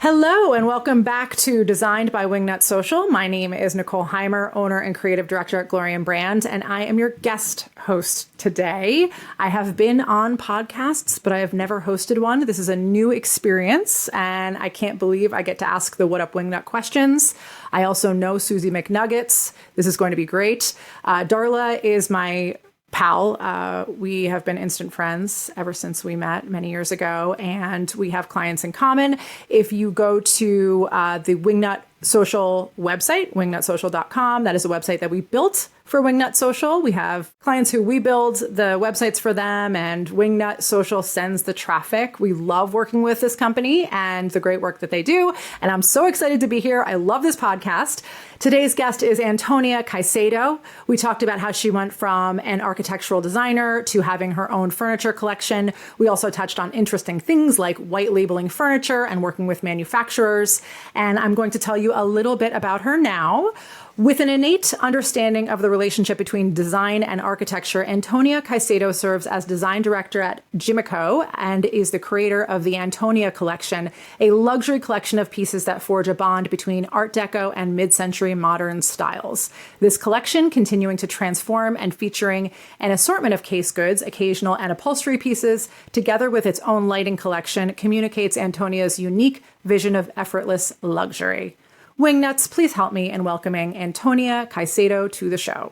Hello and welcome back to Designed by Wingnut Social. My name is Nicole Heymer, owner and creative director at Glory & Brand, and I am your guest host today. I have been on podcasts, but I have never hosted one. This is a new experience, and I can't believe I get to ask the What Up Wingnut questions. I also know Susie McNuggets. This is going to be great. Darla is my pal. We have been instant friends ever since we met many years ago, and we have clients in common. If you go to the Wingnut Social website, wingnutsocial.com, that is a website that we built for Wingnut Social. We have clients who we build the websites for them, and Wingnut Social sends the traffic. We love working with this company and the great work that they do, and I'm so excited to be here. I love this podcast. Today's guest is Antonia Caicedo. We talked about how she went from an architectural designer to having her own furniture collection. We also touched on interesting things like white labeling furniture and working with manufacturers. And I'm going to tell you a little bit about her now. With an innate understanding of the relationship between design and architecture, Antonia Caicedo serves as design director at JIMECO and is the creator of the Antonia Collection, a luxury collection of pieces that forge a bond between Art Deco and Mid-Century modern styles. This collection, continuing to transform and featuring an assortment of case goods, occasional and upholstery pieces, together with its own lighting collection, communicates Antonia's unique vision of effortless luxury. Wingnuts, please help me in welcoming Antonia Caicedo to the show.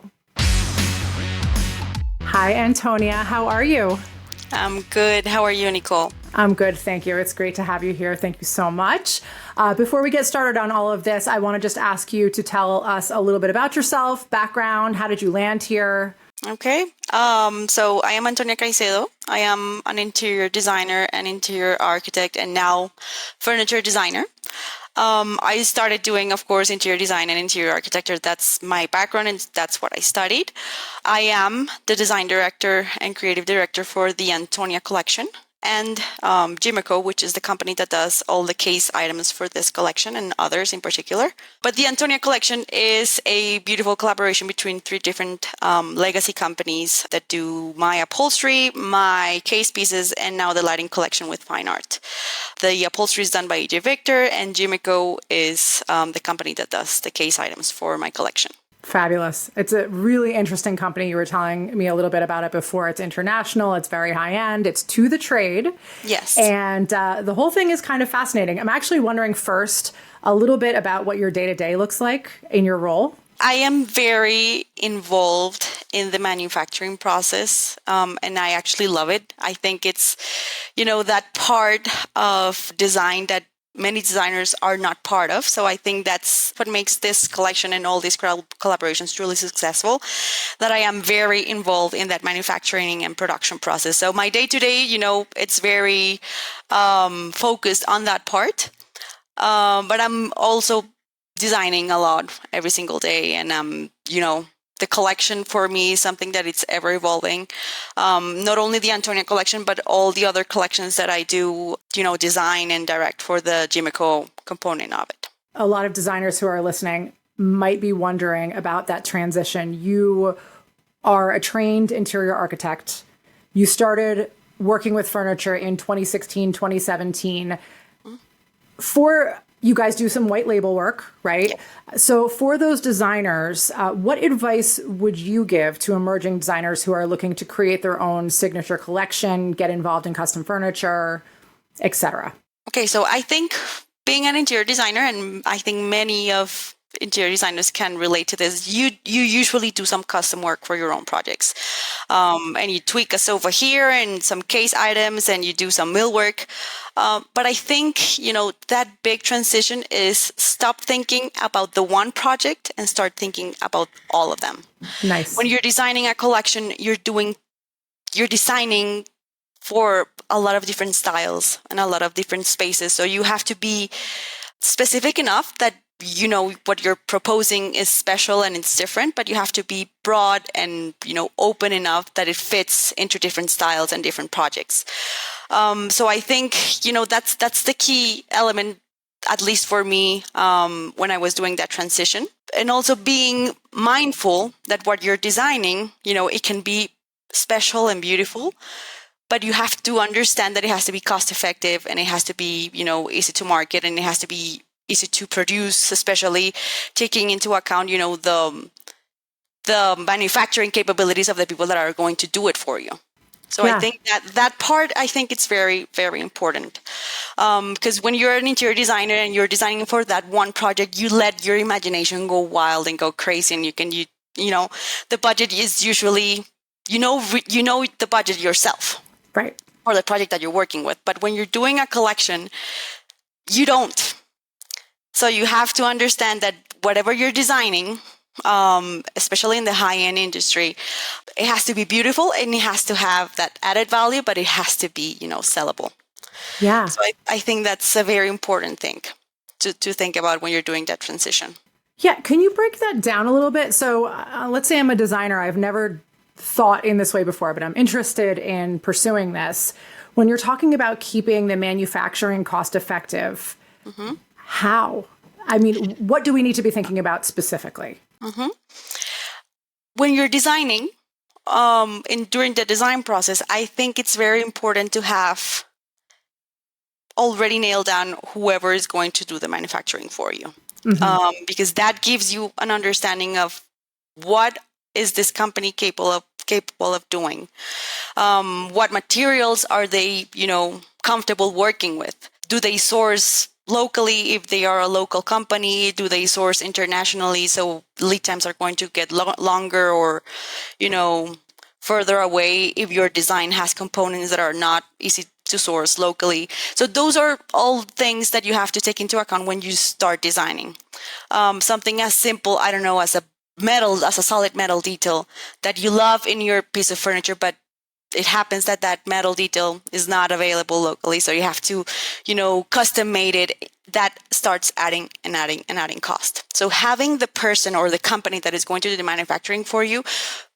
Hi, Antonia. How are you? I'm good. How are you, Nicole? I'm good. Thank you. It's great to have you here. Thank you so much. Before we get started on all of this, I want to just ask you to tell us a little bit about yourself, background. How did you land here? Okay. So I am Antonia Caicedo. I am an interior designer and interior architect and now furniture designer. I started doing, of course, interior design and interior architecture. That's my background and that's what I studied. I am the design director and creative director for the Antonia Collection and JIMECO, which is the company that does all the case items for this collection and others in particular. But the Antonia Collection is a beautiful collaboration between three different legacy companies that do my upholstery, my case pieces, and now the lighting collection with fine art. The upholstery is done by AJ Victor, and JIMECO is the company that does the case items for my collection. Fabulous. It's a really interesting company. You were telling me a little bit about it before. It's international. It's very high end. It's to the trade. Yes. And the whole thing is kind of fascinating. I'm actually wondering first a little bit about what your day-to-day looks like in your role. I am very involved in the manufacturing process, and I actually love it. I think it's, that part of design that many designers are not part of. So I think that's what makes this collection and all these collaborations truly successful, that I am very involved in that manufacturing and production process. So my day-to-day, it's very focused on that part. But I'm also designing a lot every single day. And, the collection for me is something that it's ever evolving. Not only the Antonia Collection, but all the other collections that I do, design and direct for the JIMECO component of it. A lot of designers who are listening might be wondering about that transition. You are a trained interior architect. You started working with furniture in 2016, 2017. You guys do some white label work, right? Yeah. So for those designers, what advice would you give to emerging designers who are looking to create their own signature collection, get involved in custom furniture, etc.? Okay, so I think being an interior designer, and I think many of interior designers can relate to this, you usually do some custom work for your own projects. And you tweak a sofa here and some case items and you do some millwork. But I think, that big transition is stop thinking about the one project and start thinking about all of them. Nice. When you're designing a collection, you're designing for a lot of different styles and a lot of different spaces. So you have to be specific enough that what you're proposing is special and it's different, but you have to be broad and, open enough that it fits into different styles and different projects. So I think, that's the key element, at least for me, when I was doing that transition. And also being mindful that what you're designing, it can be special and beautiful, but you have to understand that it has to be cost effective, and it has to be, easy to market, and it has to be easy to produce, especially taking into account, the manufacturing capabilities of the people that are going to do it for you. So I think that part, I think it's very, very important. Because when you're an interior designer and you're designing for that one project, you let your imagination go wild and go crazy. And the budget is usually, the budget yourself. Right. For the project that you're working with. But when you're doing a collection, you don't. So you have to understand that whatever you're designing, especially in the high-end industry, it has to be beautiful and it has to have that added value, but it has to be, sellable. Yeah. So I think that's a very important thing to think about when you're doing that transition. Yeah. Can you break that down a little bit? So let's say I'm a designer. I've never thought in this way before, but I'm interested in pursuing this. When you're talking about keeping the manufacturing cost effective, how? I mean, what do we need to be thinking about specifically? When you're designing, during the design process, I think it's very important to have already nailed down whoever is going to do the manufacturing for you. Because that gives you an understanding of what is this company capable of doing. What materials are they, comfortable working with? Do they source locally if they are a local company? Do they source internationally? So lead times are going to get longer or, further away if your design has components that are not easy to source locally. So those are all things that you have to take into account when you start designing. Something as simple, I don't know, as a solid metal detail that you love in your piece of furniture, but it happens that metal detail is not available locally. So you have to, custom made it. That starts adding cost. So having the person or the company that is going to do the manufacturing for you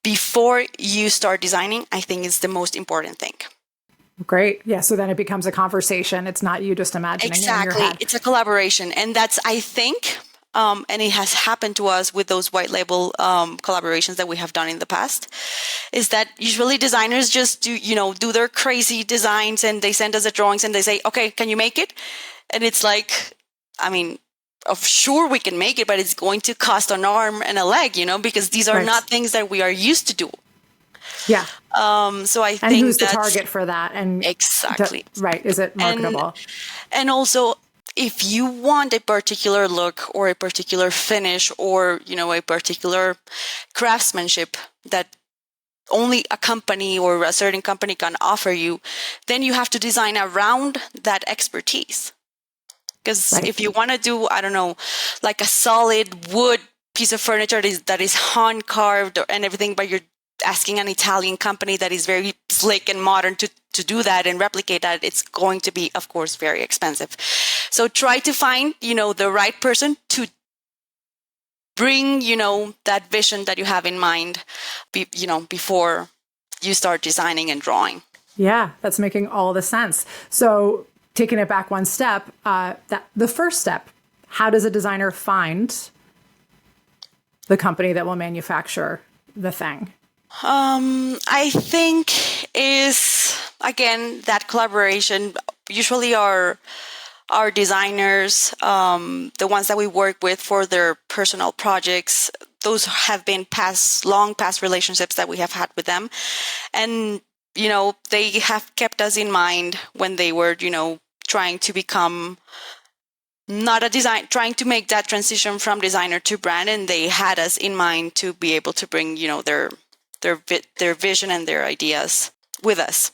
before you start designing, I think is the most important thing. Great. Yeah. So then it becomes a conversation. It's not you just imagining it in your head. It's a collaboration. And that's, I think, and it has happened to us with those white label collaborations that we have done in the past, is that usually designers just do their crazy designs and they send us the drawings and they say, okay, can you make it? And it's like, I mean, sure we can make it, but it's going to cost an arm and a leg, because these are not things that we are used to do. Yeah. So I think and who's the target for that? And exactly. Right. Is it marketable? And also, if you want a particular look or a particular finish or, a particular craftsmanship that only a company or a certain company can offer you, then you have to design around that expertise. Because if you want to do, I don't know, like a solid wood piece of furniture that is hand carved and everything, but you're asking an Italian company that is very slick and modern to do that and replicate that, it's going to be, of course, very expensive. So try to find, the right person to bring, that vision that you have in mind, before you start designing and drawing. Yeah, that's making all the sense. So taking it back one step, the first step, how does a designer find the company that will manufacture the thing? I think is, again, that collaboration. Usually our designers, the ones that we work with for their personal projects, those have been long past relationships that we have had with them. And, they have kept us in mind when they were, trying to become trying to make that transition from designer to brand. And they had us in mind to be able to bring, their vision and their ideas with us.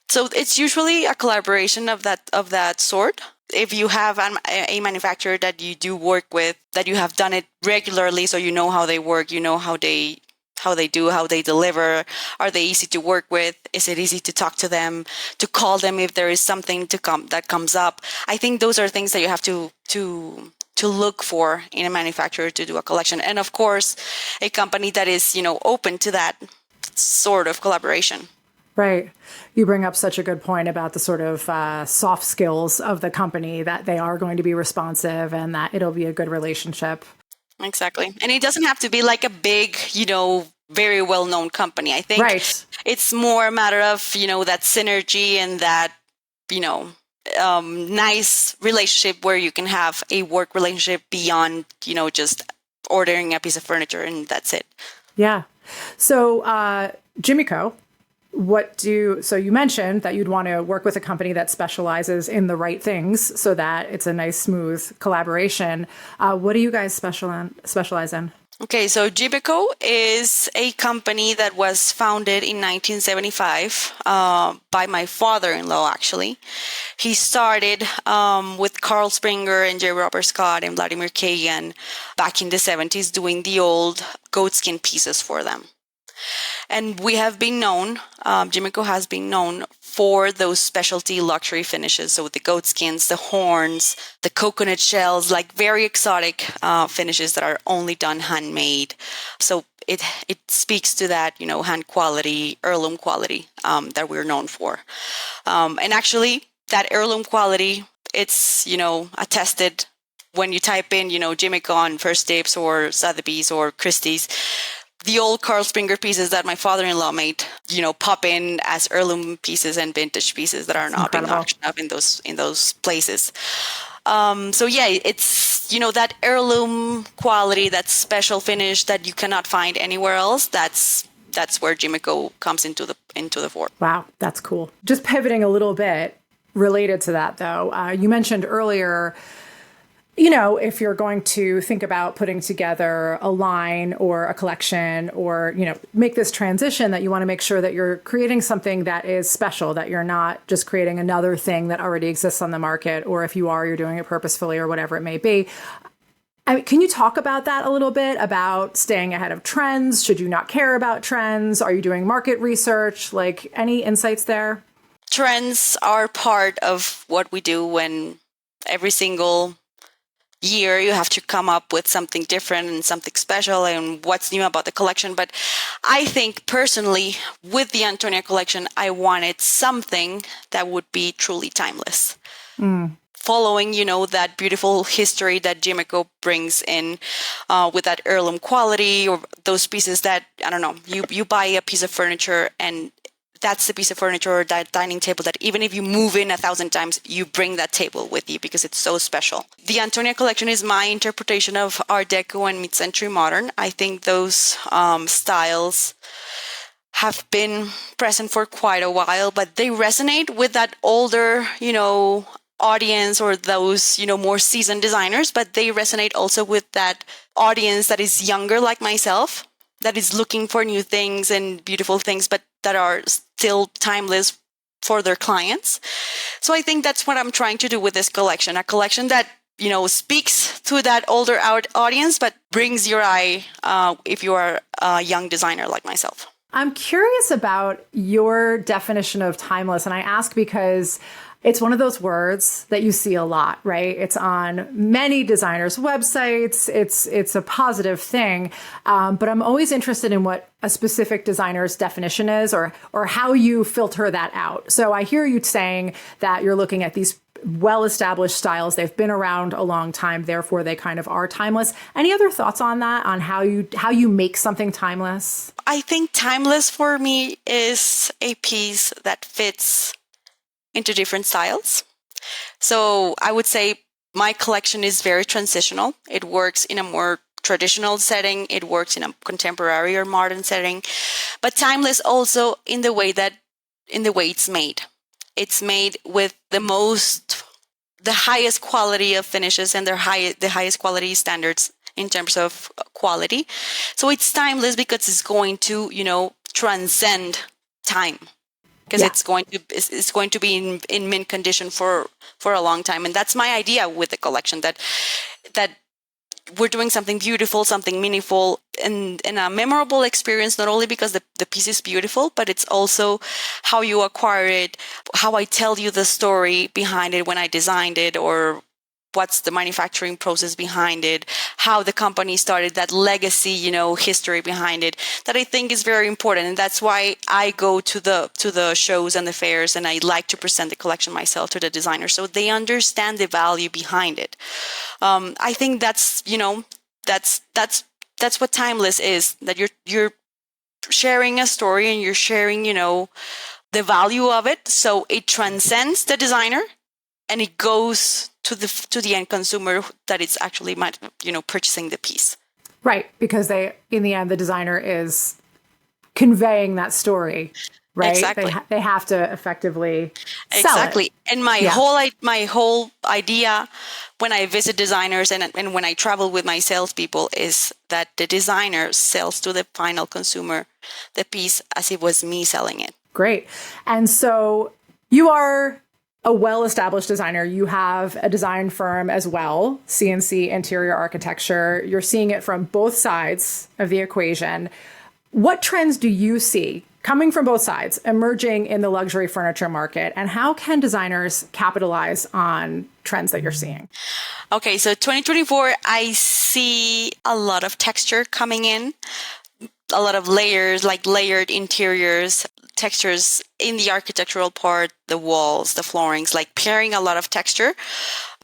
So it's usually a collaboration of that sort. If you have a manufacturer that you do work with, that you have done it regularly, so you know how they work, how they deliver, are they easy to work with? Is it easy to talk to them, to call them if there is something that comes up? I think those are things that you have to look for in a manufacturer to do a collection. And of course, a company that is, open to that sort of collaboration. Right. You bring up such a good point about the sort of soft skills of the company, that they are going to be responsive and that it'll be a good relationship. Exactly. And it doesn't have to be like a big, very well-known company. I think Right. it's more a matter of, that synergy and that, nice relationship where you can have a work relationship beyond, just ordering a piece of furniture and that's it. Yeah. So, JIMECO, so you mentioned that you'd want to work with a company that specializes in the right things so that it's a nice, smooth collaboration. What do you guys specialize in? Okay, so JIMECO is a company that was founded in 1975 by my father-in-law, actually. He started with Carl Springer and J. Robert Scott and Vladimir Kagan back in the 70s doing the old goatskin pieces for them. And we have been known, JIMECO has been known for those specialty luxury finishes. So the goat skins, the horns, the coconut shells, like very exotic finishes that are only done handmade. So it speaks to that, hand quality, heirloom quality that we're known for. And actually, that heirloom quality, it's, attested when you type in, JIMECO on First Dips or Sotheby's or Christie's. The old Carl Springer pieces that my father-in-law made, pop in as heirloom pieces and vintage pieces that are not being auctioned up in those places. So yeah, it's, that heirloom quality, that special finish that you cannot find anywhere else. That's where JIMECO comes into the fore. Wow, that's cool. Just pivoting a little bit related to that, though, you mentioned earlier, if you're going to think about putting together a line or a collection or, make this transition, that you want to make sure that you're creating something that is special, that you're not just creating another thing that already exists on the market, or if you are, you're doing it purposefully or whatever it may be. Can you talk about that a little bit, about staying ahead of trends? Should you not care about trends? Are you doing market research? Like, any insights there? Trends are part of what we do when every single year you have to come up with something different and something special and what's new about the collection. But I think personally with the Antonia collection, I wanted something that would be truly timeless. Following, that beautiful history that JIMECO brings in with that heirloom quality, or those pieces that, I don't know, you buy a piece of furniture and that's the piece of furniture or that dining table that even if you move in 1,000 times, you bring that table with you because it's so special. The Antonia collection is my interpretation of Art Deco and Mid-Century Modern. I think those styles have been present for quite a while, but they resonate with that older, audience or those, more seasoned designers, but they resonate also with that audience that is younger like myself, that is looking for new things and beautiful things, but that are still timeless for their clients. So I think that's what I'm trying to do with this collection, a collection that, speaks to that older audience, but brings your eye if you are a young designer like myself. I'm curious about your definition of timeless. And I ask because it's one of those words that you see a lot, right? It's on many designers' websites. It's a positive thing. But I'm always interested in what a specific designer's definition is, or how you filter that out. So I hear you saying that you're looking at these well-established styles. They've been around a long time, therefore they kind of are timeless. Any other thoughts on that, on how you make something timeless? I think timeless for me is a piece that fits into different styles. So I would say my collection is very transitional. It works in a more traditional setting. It works in a contemporary or modern setting, but timeless also in the way it's made. It's made with the highest quality of finishes and the highest quality standards in terms of quality. So it's timeless because it's going to, transcend time. Because it's going to be in mint condition for a long time, and that's my idea with the collection. That we're doing something beautiful, something meaningful, and a memorable experience. Not only because the piece is beautiful, but it's also how you acquire it, how I tell you the story behind it when I designed it, or what's the manufacturing process behind it, how the company started, that legacy, history behind it, that I think is very important. And that's why I go to the shows and the fairs, and I like to present the collection myself to the designers so they understand the value behind it. I think that's what timeless is, that you're sharing a story and you're sharing, the value of it. So it transcends the designer and it goes to the end consumer that it's actually, purchasing the piece. Right. Because in the end, the designer is conveying that story, right? Exactly. They have to effectively sell it. And my whole idea when I visit designers and when I travel with my salespeople is that the designer sells to the final consumer the piece as it was me selling it. Great. And so you are a well-established designer. You have a design firm as well, CNC Interior Architecture. You're seeing it from both sides of the equation. What trends do you see coming from both sides emerging in the luxury furniture market? And how can designers capitalize on trends that you're seeing? Okay, so 2024, I see a lot of texture coming in, a lot of layers, like layered interiors, textures in the architectural part, the walls, the floorings, like pairing a lot of texture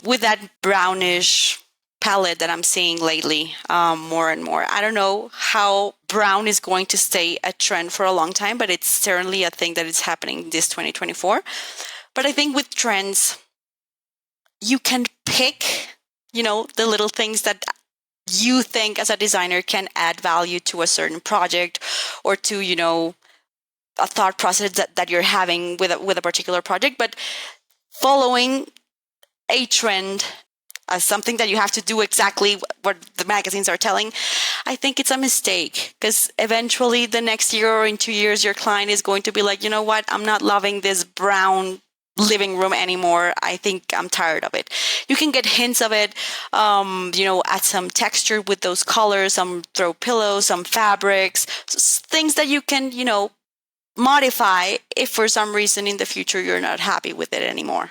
with that brownish palette that I'm seeing lately more and more. I don't know how brown is going to stay a trend for a long time, but it's certainly a thing that is happening this 2024. But I think with trends, you can pick, the little things that you think as a designer can add value to a certain project or to, a thought process that you're having with a particular project. But following a trend as something that you have to do exactly what the magazines are telling, I think it's a mistake, because eventually the next year or in 2 years, your client is going to be like, you know what, I'm not loving this brown living room anymore. I think I'm tired of it. You can get hints of it, add some texture with those colors, some throw pillows, some fabrics, things that you can, modify if for some reason in the future you're not happy with it anymore.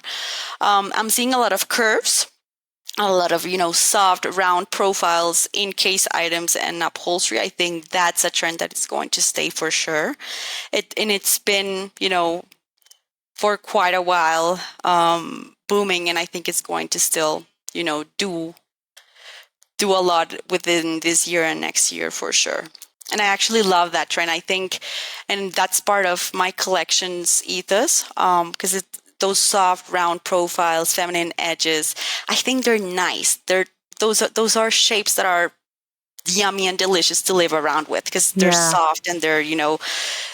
I'm seeing a lot of curves, a lot of, soft, round profiles in case items and upholstery. I think that's a trend that is going to stay for sure. It's been, for quite a while, booming, and I think it's going to still, do a lot within this year and next year for sure. And I actually love that trend. I think, and that's part of my collection's ethos, because those soft, round profiles, feminine edges, I think they're nice. Those are shapes that are yummy and delicious to live around with, because they're soft and they're,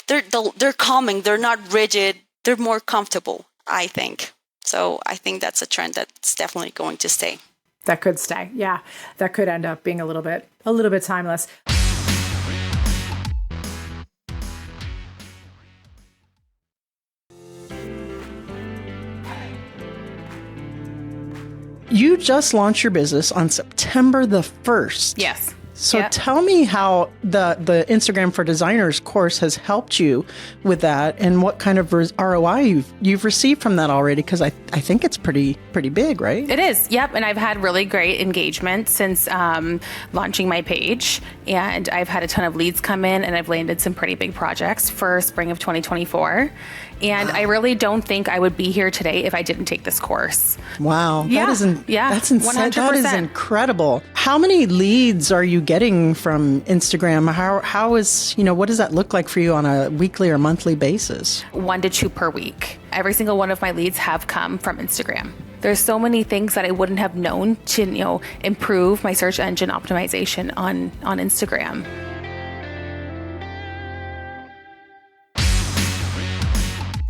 they're calming. They're not rigid. They're more comfortable, I think. So I think that's a trend that's definitely going to stay. That could stay. Yeah. That could end up being a little bit timeless. You just launched your business on September the 1st. Yes. So tell me how the Instagram for Designers course has helped you with that, and what kind of ROI you've received from that already, because I think it's pretty big, right? It is. Yep. And I've had really great engagement since launching my page, and I've had a ton of leads come in, and I've landed some pretty big projects for spring of 2024. And I really don't think I would be here today if I didn't take this course. Wow. Yeah. That's insane. 100%. That is incredible. How many leads are you getting from Instagram? How is, what does that look like for you on a weekly or monthly basis? 1 to 2 per week. Every single one of my leads have come from Instagram. There's so many things that I wouldn't have known to, improve my search engine optimization on Instagram.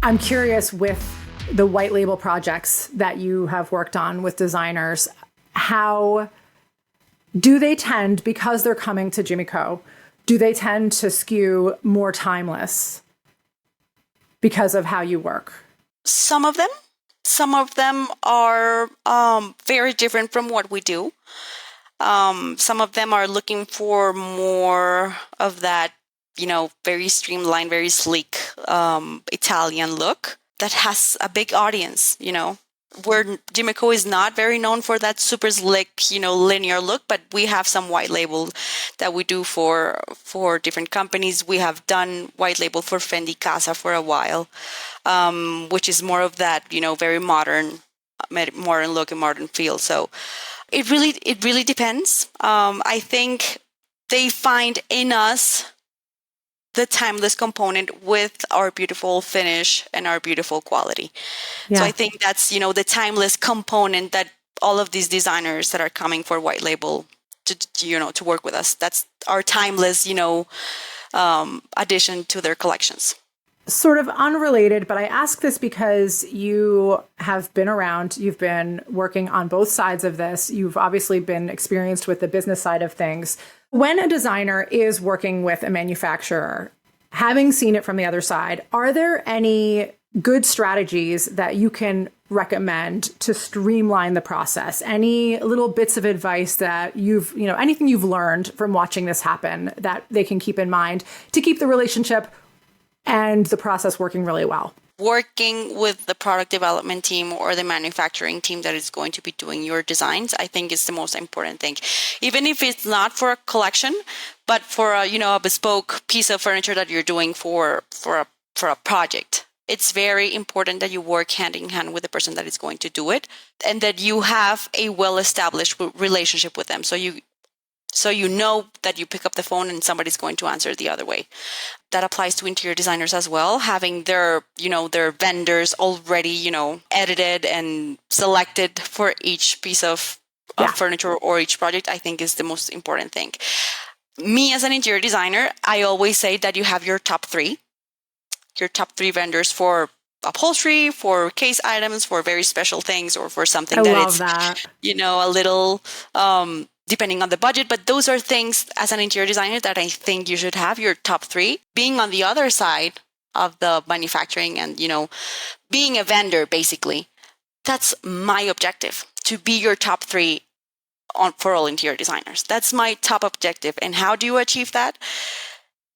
I'm curious, with the white label projects that you have worked on with designers, how do they tend, because they're coming to JIMECO, do they tend to skew more timeless because of how you work? Some of them are very different from what we do. Some of them are looking for more of that, very streamlined, very sleek Italian look that has a big audience, where JIMECO is not very known for that super slick, linear look, but we have some white label that we do for different companies. We have done white label for Fendi Casa for a while, which is more of that, very modern look and modern feel. So it really depends. I think they find in us the timeless component with our beautiful finish and our beautiful quality. Yeah. So I think that's, the timeless component that all of these designers that are coming for white label to work with us, that's our timeless, addition to their collections. Sort of unrelated, but I ask this because you have been around, you've been working on both sides of this. You've obviously been experienced with the business side of things. When a designer is working with a manufacturer, having seen it from the other side, are there any good strategies that you can recommend to streamline the process? Any little bits of advice that anything you've learned from watching this happen that they can keep in mind to keep the relationship and the process working really well? Working with the product development team or the manufacturing team that is going to be doing your designs, I think is the most important thing. Even if it's not for a collection, but for a bespoke piece of furniture that you're doing for a project. It's very important that you work hand in hand with the person that is going to do it, and that you have a well-established relationship with them. So you know that you pick up the phone and somebody's going to answer the other way. That applies to interior designers as well. Having their vendors already, edited and selected for each piece of furniture or each project, I think is the most important thing. Me as an interior designer, I always say that you have your top three vendors for upholstery, for case items, for very special things, or for something a little depending on the budget. But those are things as an interior designer that I think you should have your top three. Being on the other side of the manufacturing and, being a vendor, basically, that's my objective, to be your top three for all interior designers. That's my top objective. And how do you achieve that?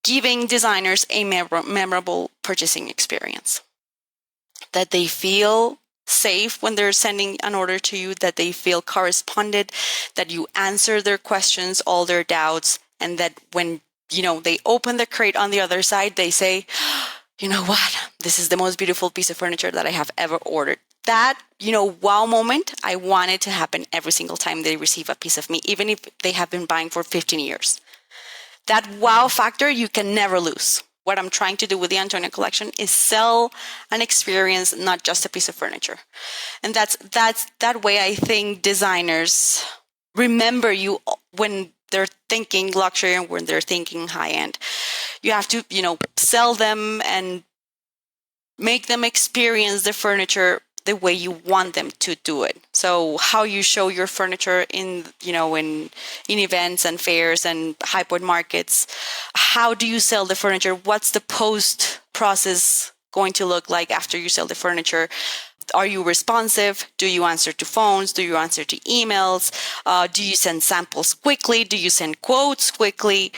Giving designers a memorable purchasing experience, that they feel safe when they're sending an order to you, that they feel corresponded, that you answer their questions, all their doubts, and that when, they open the crate on the other side, they say, you know what, this is the most beautiful piece of furniture that I have ever ordered. That, wow moment, I want it to happen every single time they receive a piece of me, even if they have been buying for 15 years. That wow factor you can never lose. What I'm trying to do with the Antonia Collection is sell an experience, not just a piece of furniture. And that's that way I think designers remember you when they're thinking luxury and when they're thinking high end. You have to, sell them and make them experience the furniture the way you want them to do it. So how you show your furniture in events and fairs and high-point markets. How do you sell the furniture? What's the post process going to look like after you sell the furniture? Are you responsive? Do you answer to phones? Do you answer to emails? Do you send samples quickly? Do you send quotes quickly?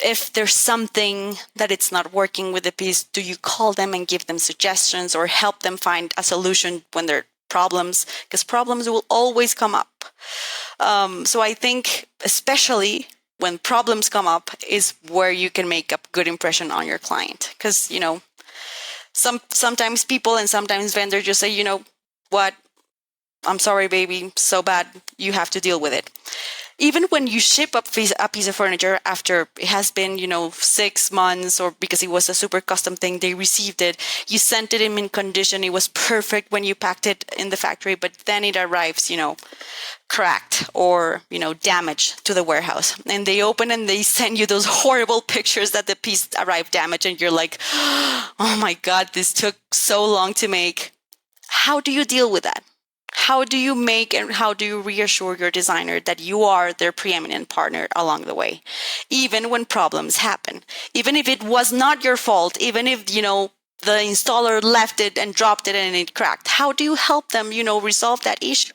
If there's something that it's not working with the piece, do you call them and give them suggestions or help them find a solution when there are problems? Because problems will always come up. So I think especially when problems come up is where you can make a good impression on your client. Because, sometimes people and sometimes vendors just say, you know what, I'm sorry, baby, so bad, you have to deal with it. Even when you ship a piece of furniture after it has been, 6 months, or because it was a super custom thing, they received it, you sent it in mint condition, it was perfect when you packed it in the factory, but then it arrives, cracked or, damaged to the warehouse. And they open and they send you those horrible pictures that the piece arrived damaged, and you're like, oh my God, this took so long to make. How do you deal with that? How do you make and how do you reassure your designer that you are their preeminent partner along the way? Even when problems happen, even if it was not your fault, even if, the installer left it and dropped it and it cracked, how do you help them, resolve that issue?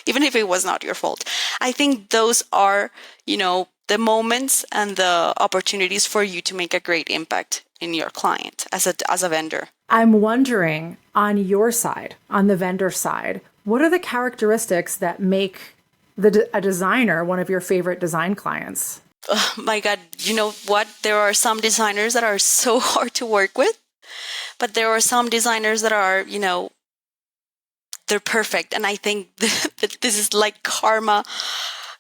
Even if it was not your fault. I think those are, the moments and the opportunities for you to make a great impact in your client as a vendor. I'm wondering, on your side, on the vendor side, what are the characteristics that make a designer one of your favorite design clients? Oh my God, you know what? There are some designers that are so hard to work with, but there are some designers that are, they're perfect. And I think that this is like karma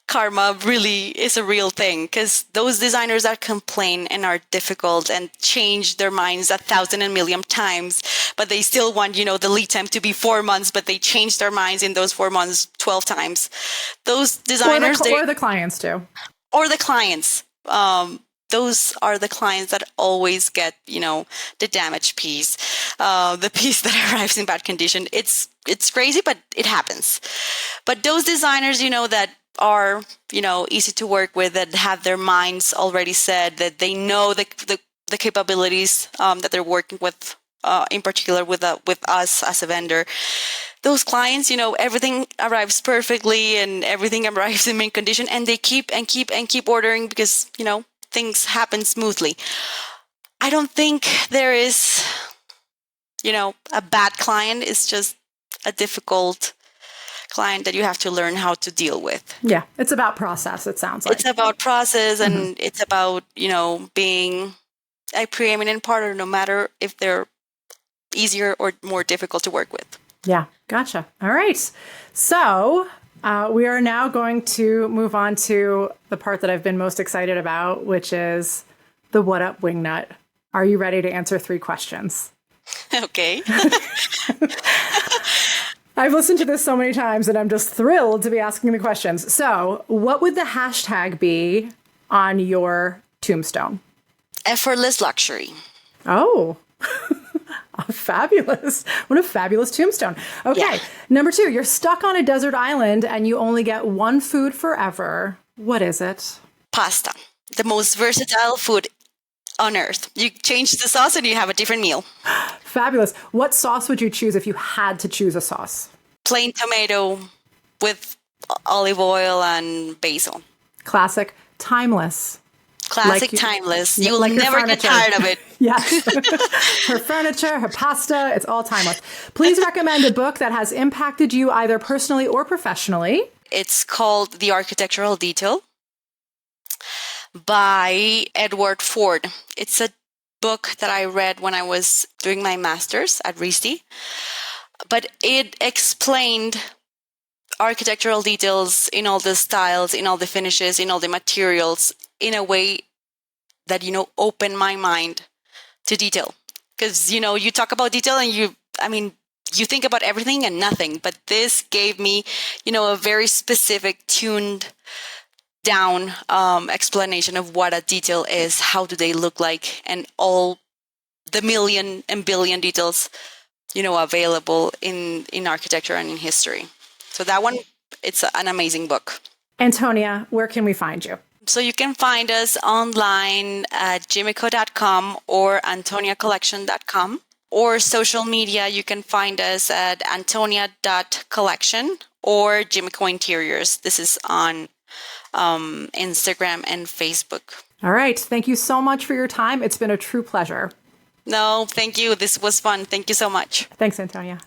karma really is a real thing, because those designers that complain and are difficult and change their minds 1,000 and million times, but they still want, the lead time to be 4 months, but they change their minds in those 4 months 12 times. Those designers, or the clients too. Or the clients. Those are the clients that always get, the damaged piece, the piece that arrives in bad condition. It's crazy, but it happens. But those designers, that are, easy to work with, that have their minds already set, that they know the capabilities that they're working with, in particular with us as a vendor. Those clients, everything arrives perfectly and everything arrives in mint condition, and they keep ordering because, things happen smoothly. I don't think there is, a bad client. It's just a difficult client that you have to learn how to deal with. Yeah, it's about process, it sounds like. It's about process, and it's about, being a preeminent partner, no matter if they're easier or more difficult to work with. Yeah, gotcha. All right. So we are now going to move on to the part that I've been most excited about, which is the What Up Wingnut. Are you ready to answer 3 questions? Okay. I've listened to this so many times and I'm just thrilled to be asking the questions. So what would the hashtag be on your tombstone? Effortless luxury. Oh, fabulous. What a fabulous tombstone. Okay. Yeah. Number 2, you're stuck on a desert island and you only get one food forever. What is it? Pasta. The most versatile food on earth. You change the sauce and you have a different meal. Fabulous. What sauce would you choose if you had to choose a sauce? Plain tomato with olive oil and basil. Classic. Timeless. Classic, Like timeless. yeah, You'll like your never get furniture. tired of it. Yes. Her furniture, her pasta, it's all timeless. Please recommend a book that has impacted you either personally or professionally. It's called The Architectural Detail by Edward Ford. It's a book that I read when I was doing my master's at RISD, but it explained architectural details in all the styles, in all the finishes, in all the materials, in a way that, opened my mind to detail. Because, you talk about detail and you think about everything and nothing, but this gave me, a very specific, tuned down explanation of what a detail is, how do they look like, and all the million and billion details, available in architecture and in history. So that one, it's an amazing book. Antonia, where can we find you? So you can find us online at JIMECO.com or AntoniaCollection.com, or social media. You can find us at Antonia.Collection or JIMECO Interiors. This is on Instagram and Facebook. All right. Thank you so much for your time. It's been a true pleasure. No, thank you. This was fun. Thank you so much. Thanks, Antonia.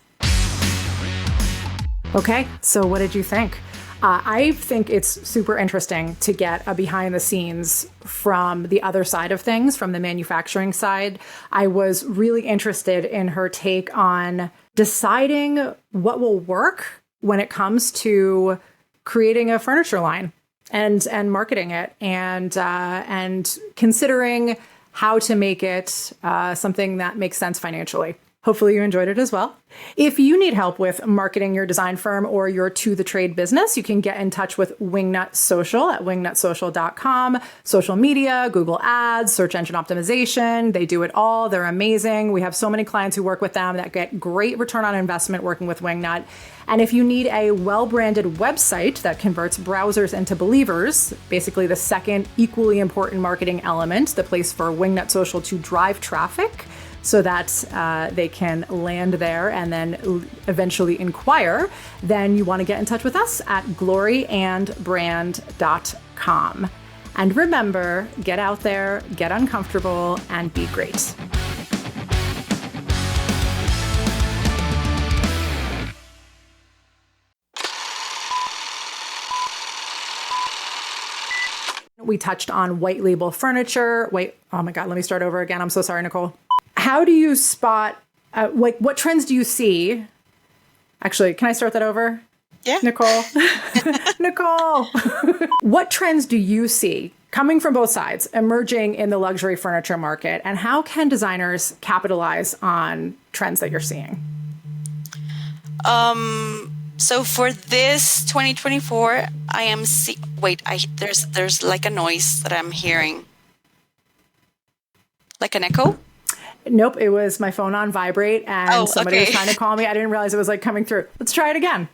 Okay, so what did you think? I think it's super interesting to get a behind the scenes from the other side of things, from the manufacturing side. I was really interested in her take on deciding what will work when it comes to creating a furniture line and marketing it and considering how to make it something that makes sense financially. Hopefully you enjoyed it as well. If you need help with marketing your design firm or your to-the-trade business, you can get in touch with Wingnut Social at wingnutsocial.com. Social media, Google Ads, search engine optimization, they do it all. They're amazing. We have so many clients who work with them that get great return on investment working with Wingnut. And if you need a well-branded website that converts browsers into believers, basically the second equally important marketing element, the place for Wingnut Social to drive traffic, so that they can land there and then eventually inquire, then you want to get in touch with us at gloryandbrand.com. And remember, get out there, get uncomfortable, and be great. We touched on white label furniture. Oh my God, let me start over again. I'm so sorry, Nicole. How do you spot, what trends do you see? Actually, can I start that over? Yeah. Nicole. Nicole. What trends do you see coming from both sides emerging in the luxury furniture market, and how can designers capitalize on trends that you're seeing? So for this 2024, there's like a noise that I'm hearing. Like an echo? Nope, it was my phone on vibrate and somebody was okay. trying to call me. I didn't realize it was like coming through. Let's try it again.